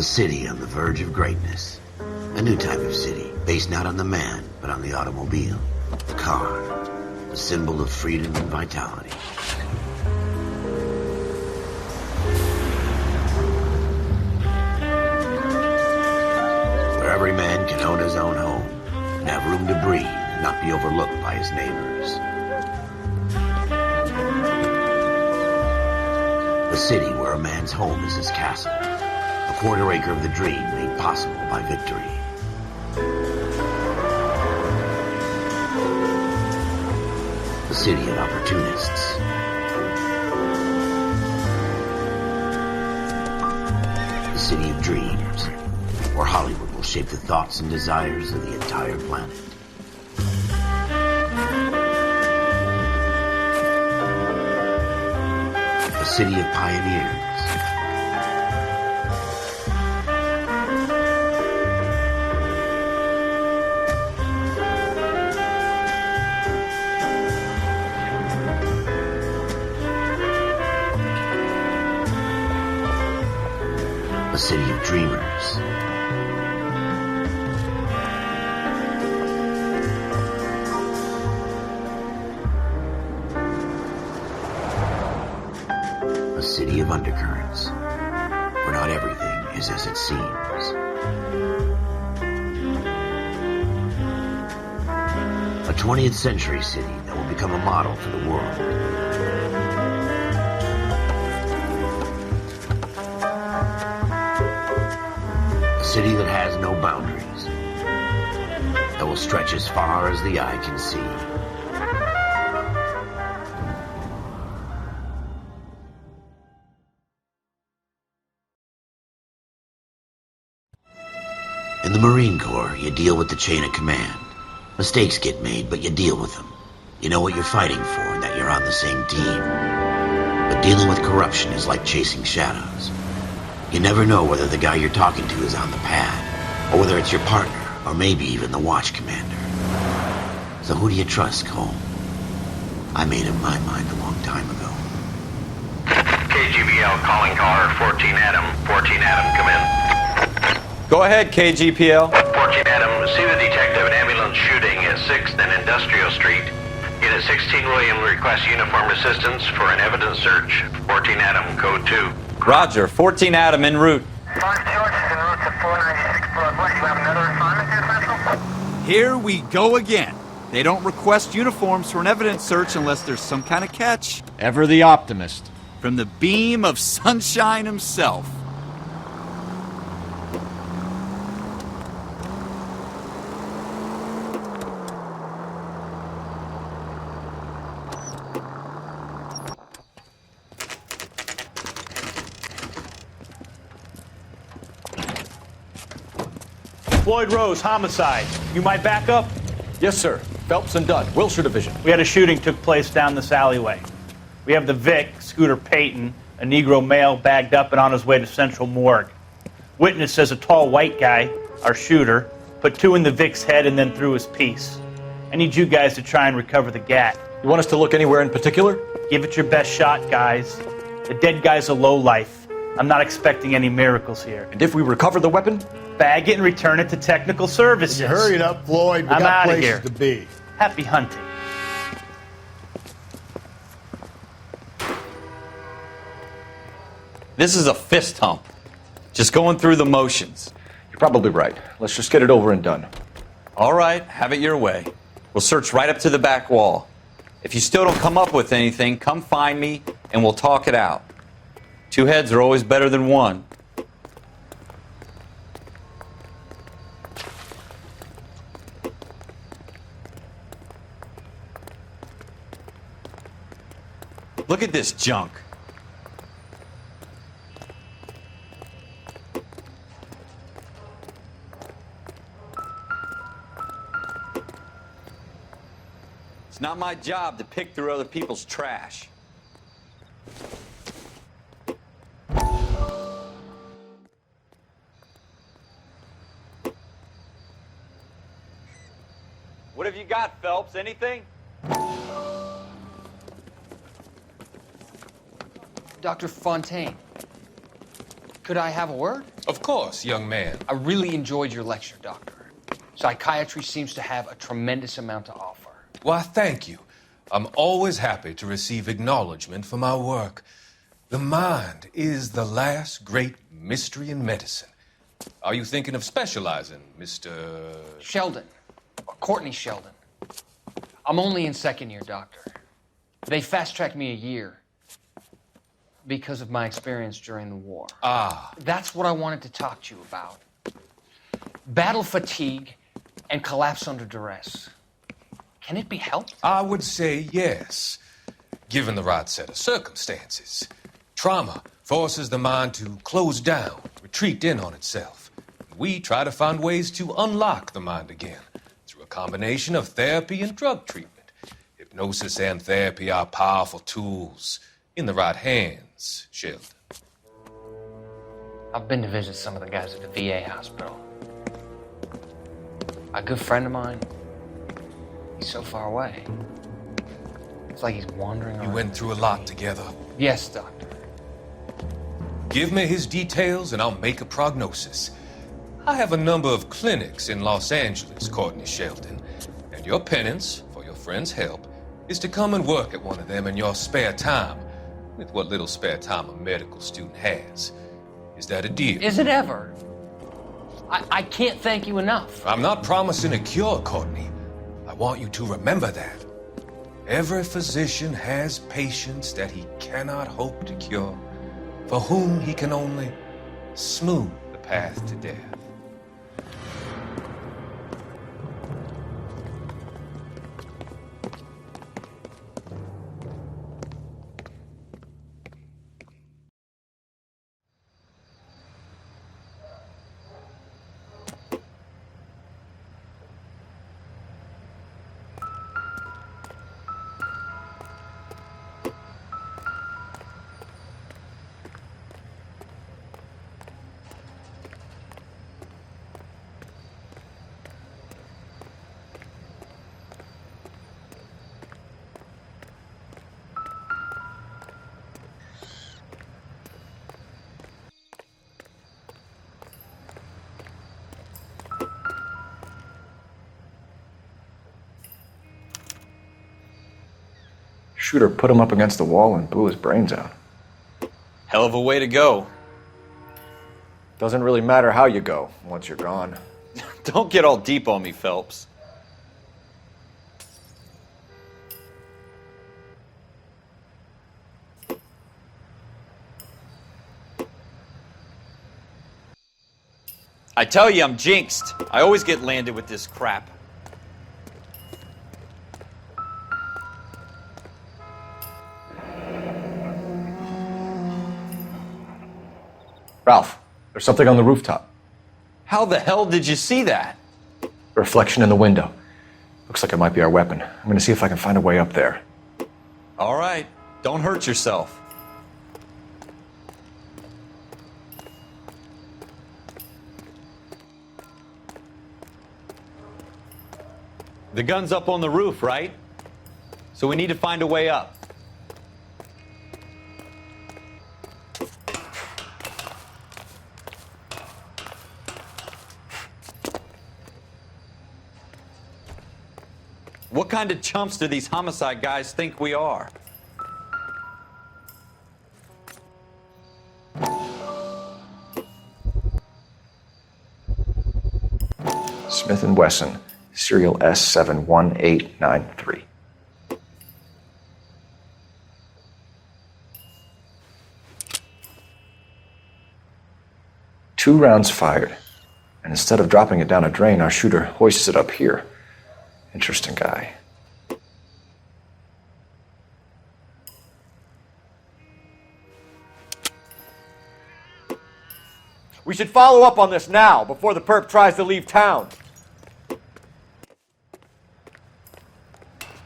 A city on the verge of greatness. A new type of city, based not on the man, but on the automobile. The car. The symbol of freedom and vitality. Where every man can own his own home, and have room to breathe and not be overlooked by his neighbors. A city where a man's home is his castle. A quarter acre of the dream made possible by victory. A city of opportunists. A city of dreams, where Hollywood will shape the thoughts and desires of the entire planet. A city of pioneers. A city of dreamers. A city of undercurrents, where not everything is as it seems. A 20th century city that will become a model for the world. A city that has no boundaries, that will stretch as far as the eye can see. In the Marine Corps, you deal with the chain of command. Mistakes get made, but you deal with them. You know what you're fighting for and that you're on the same team. But dealing with corruption is like chasing shadows. You never know whether the guy you're talking to is on the pad, or whether it's your partner, or maybe even the watch commander. So who do you trust, Cole? I made up my mind a long time ago. KGBL calling car 14 Adam. 14 Adam, come in. Go ahead, KGPL. 14 Adam, see the detective and ambulance shooting at 6th and Industrial Street. Unit 16 William requests uniformed assistance for an evidence search. 14 Adam, code 2. Roger, 14 Adam en route. 5 George is en route to 496 Broadway. You have another assignment here, Central? Here we go again. They don't request uniforms for an evidence search unless there's some kind of catch. Ever the optimist. From the beam of sunshine himself. Floyd Rose, homicide. You might back up? Yes, sir. Phelps and Dunn, Wilshire Division. We had a shooting took place down this alleyway. We have the Vic, Scooter Payton, a Negro male bagged up and on his way to Central Morgue. Witness says a tall white guy, our shooter, put 2 in the Vic's head and then threw his piece. I need you guys to try and recover the gat. You want us to look anywhere in particular? Give it your best shot, guys. The dead guy's a lowlife. I'm not expecting any miracles here. And if we recover the weapon? Bag it and return it to technical services. You hurry it up, Floyd. We I'm got outta places here. to be. Happy hunting. This is a fist hump. Just going through the motions. You're probably right. Let's just get it over and done. All right, have it your way. We'll search right up to the back wall. If you still don't come up with anything, come find me and we'll talk it out. 2 heads are always better than 1. Look at this junk. It's not my job to pick through other people's trash. What have you got, Phelps? Anything? Dr. Fontaine. Could I have a word? Of course, young man. I really enjoyed your lecture, Doctor. Psychiatry seems to have a tremendous amount to offer. Why, thank you. I'm always happy to receive acknowledgement for my work. The mind is the last great mystery in medicine. Are you thinking of specializing, Mr. Sheldon. Or Courtney Sheldon. I'm only in second year, Doctor. They fast-tracked me a year because of my experience during the war. Ah. That's what I wanted to talk to you about. Battle fatigue and collapse under duress. Can it be helped? I would say yes, given the right set of circumstances. Trauma forces the mind to close down, retreat in on itself. We try to find ways to unlock the mind again through a combination of therapy and drug treatment. Hypnosis and therapy are powerful tools in the right hands, Sheldon. I've been to visit some of the guys at the VA hospital. A good friend of mine, he's so far away. It's like he's wandering around. You went through a lot together. Yes, Doctor. Give me his details and I'll make a prognosis. I have a number of clinics in Los Angeles, Courtney Sheldon, and your penance, for your friend's help, is to come and work at one of them in your spare time, with what little spare time a medical student has. Is that a deal? Is it ever? I can't thank you enough. I'm not promising a cure, Courtney. I want you to remember that. Every physician has patients that he cannot hope to cure, for whom he can only smooth the path to death. Shooter put him up against the wall and blew his brains out. Hell of a way to go. Doesn't really matter how you go once you're gone. Don't get all deep on me, Phelps. I tell you, I'm jinxed. I always get landed with this crap. Ralph, there's something on the rooftop. How the hell did you see that? A reflection in the window. Looks like it might be our weapon. I'm gonna see if I can find a way up there. All right, don't hurt yourself. The gun's up on the roof, right? So we need to find a way up. What kind of chumps do these homicide guys think we are? Smith & Wesson, serial S71893. Two rounds fired, and instead of dropping it down a drain, our shooter hoists it up here. Interesting guy. We should follow up on this now, before the perp tries to leave town.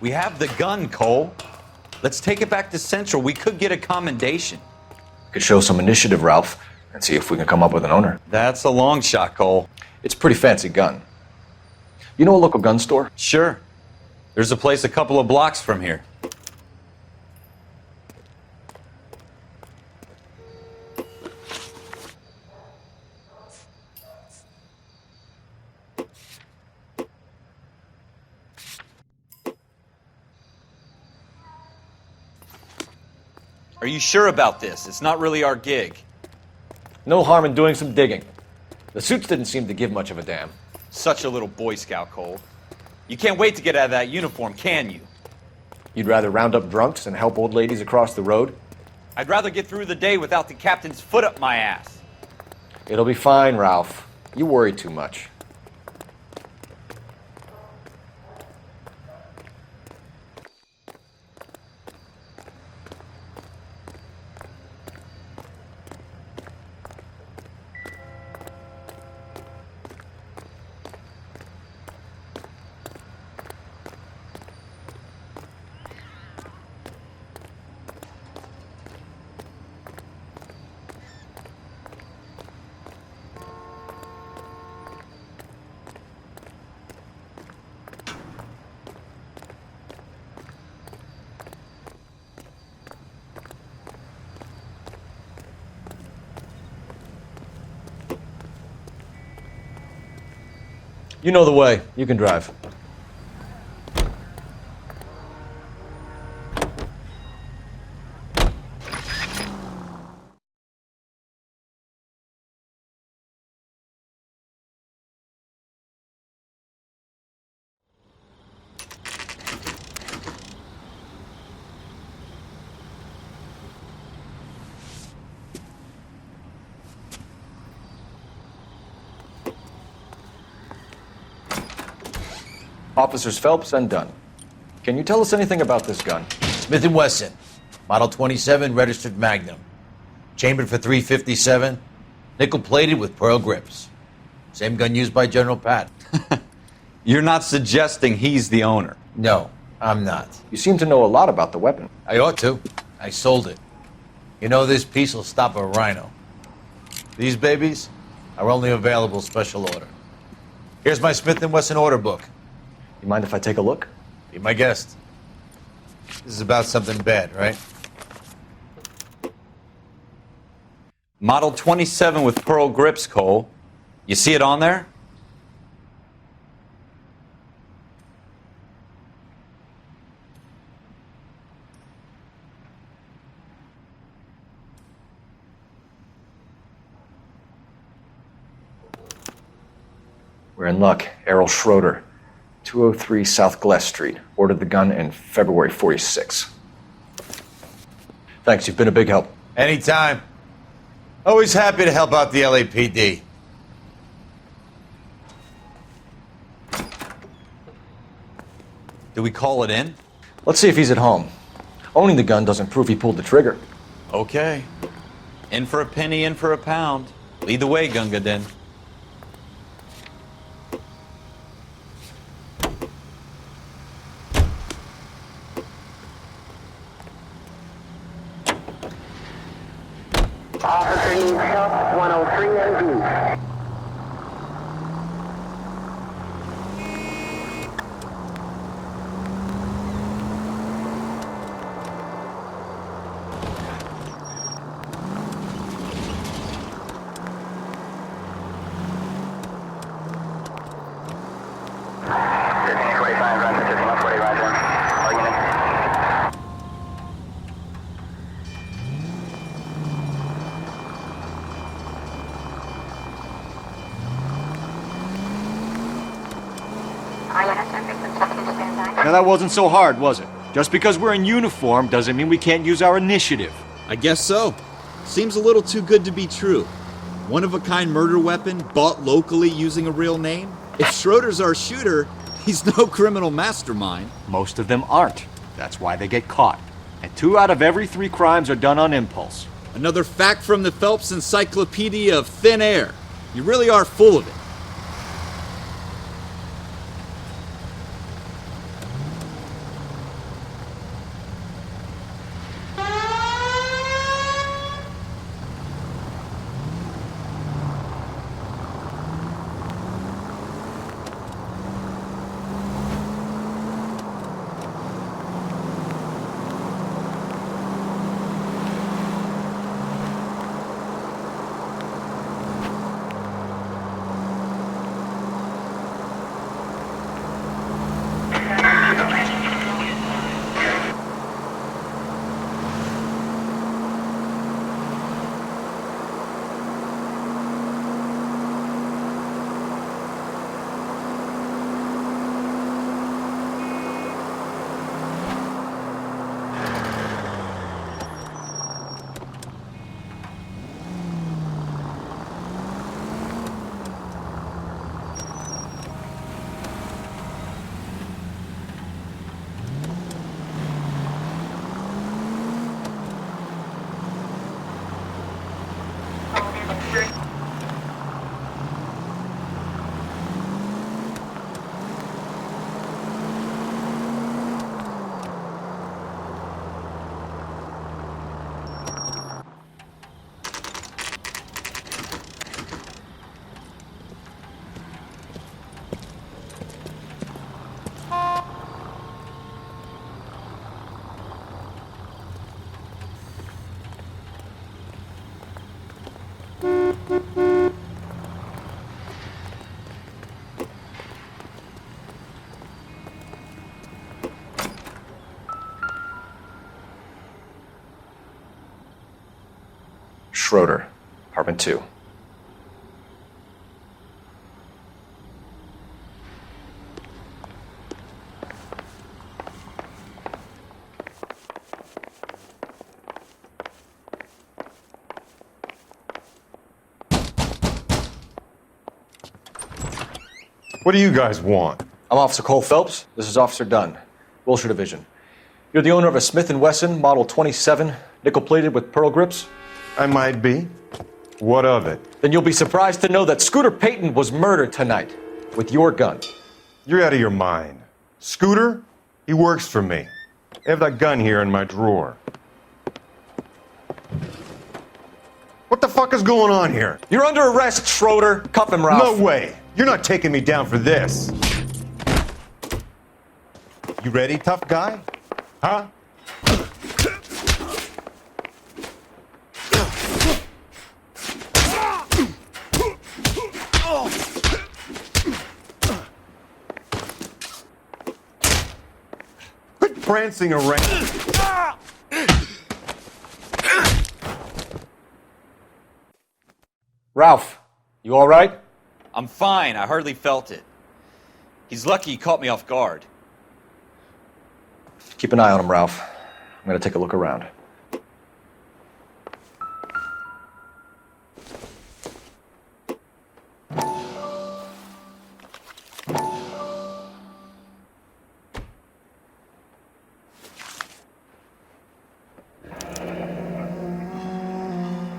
We have the gun, Cole. Let's take it back to Central. We could get a commendation. Could show some initiative, Ralph, and see if we can come up with an owner. That's a long shot, Cole. It's a pretty fancy gun. You know a local gun store? Sure. There's a place a couple of blocks from here. Are you sure about this? It's not really our gig. No harm in doing some digging. The suits didn't seem to give much of a damn. Such a little Boy Scout, Cole. You can't wait to get out of that uniform, can you? You'd rather round up drunks and help old ladies across the road? I'd rather get through the day without the captain's foot up my ass. It'll be fine, Ralph. You worry too much. You know the way. You can drive. Officers Phelps and Dunn. Can you tell us anything about this gun? Smith & Wesson, Model 27, registered Magnum. Chambered for .357, nickel-plated with pearl grips. Same gun used by General Pat. You're not suggesting he's the owner? No, I'm not. You seem to know a lot about the weapon. I ought to. I sold it. You know, this piece will stop a rhino. These babies are only available special order. Here's my Smith & Wesson order book. You mind if I take a look? Be my guest. This is about something bad, right? Model 27 with pearl grips, Cole. You see it on there? We're in luck. Errol Schroeder, 203 South Glass Street. Ordered the gun in February '46. Thanks, you've been a big help. Anytime. Always happy to help out the LAPD. Do we call it in? Let's see if he's at home. Owning the gun doesn't prove he pulled the trigger. Okay. In for a penny, in for a pound. Lead the way, Gunga Din. Officer needs help, 103 MD. Now that wasn't so hard, was it? Just because we're in uniform doesn't mean we can't use our initiative. I guess so. Seems a little too good to be true. One-of-a-kind murder weapon bought locally using a real name? If Schroeder's our shooter, he's no criminal mastermind. Most of them aren't. That's why they get caught. And 2 out of every 3 crimes are done on impulse. Another fact from the Phelps Encyclopedia of Thin Air. You really are full of it. Schroeder, apartment 2. What do you guys want? I'm Officer Cole Phelps. This is Officer Dunn, Wilshire Division. You're the owner of a Smith & Wesson Model 27, nickel-plated with pearl grips? I might be. What of it? Then you'll be surprised to know that Scooter Payton was murdered tonight with your gun. You're out of your mind. Scooter? He works for me. I have that gun here in my drawer. What the fuck is going on here? You're under arrest, Schroeder. Cuff him, Ralph. No way. You're not taking me down for this. You ready, tough guy? Huh? Quit prancing around. Ralph, you all right? I'm fine. I hardly felt it. He's lucky he caught me off guard. Keep an eye on him, Ralph. I'm going to take a look around.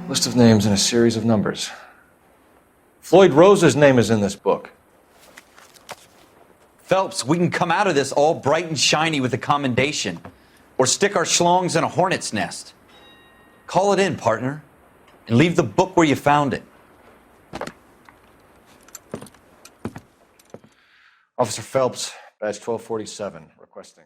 List of names and a series of numbers. Floyd Rose's name is in this book. Phelps, we can come out of this all bright and shiny with a commendation. Or stick our schlongs in a hornet's nest. Call it in, partner. And leave the book where you found it. Officer Phelps, badge 1247, requesting.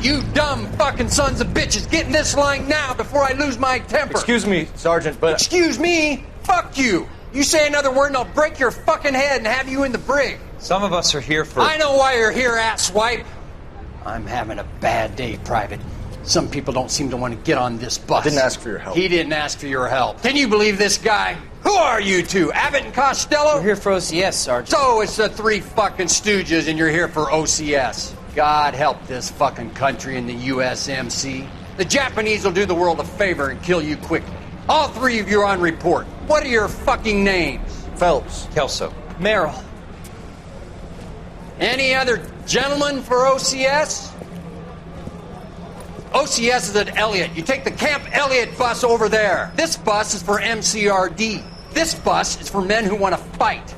You dumb fucking sons of bitches, get in this line now before I lose my temper. Excuse me, Sergeant, but... Excuse me? Fuck you. You say another word and I'll break your fucking head and have you in the brig. Some of us are here for... I know why you're here, asswipe. I'm having a bad day, Private. Some people don't seem to want to get on this bus. I didn't ask for your help. He didn't ask for your help. Can you believe this guy? Who are you two? Abbott and Costello? We're here for OCS, Sergeant. So it's the three fucking stooges and you're here for OCS. God help this fucking country and the USMC. The Japanese will do the world a favor and kill you quickly. All three of you are on report. What are your fucking names? Phelps. Kelso. Merrill. Any other gentlemen for OCS? OCS is at Elliott. You take the Camp Elliott bus over there. This bus is for MCRD. This bus is for men who want to fight.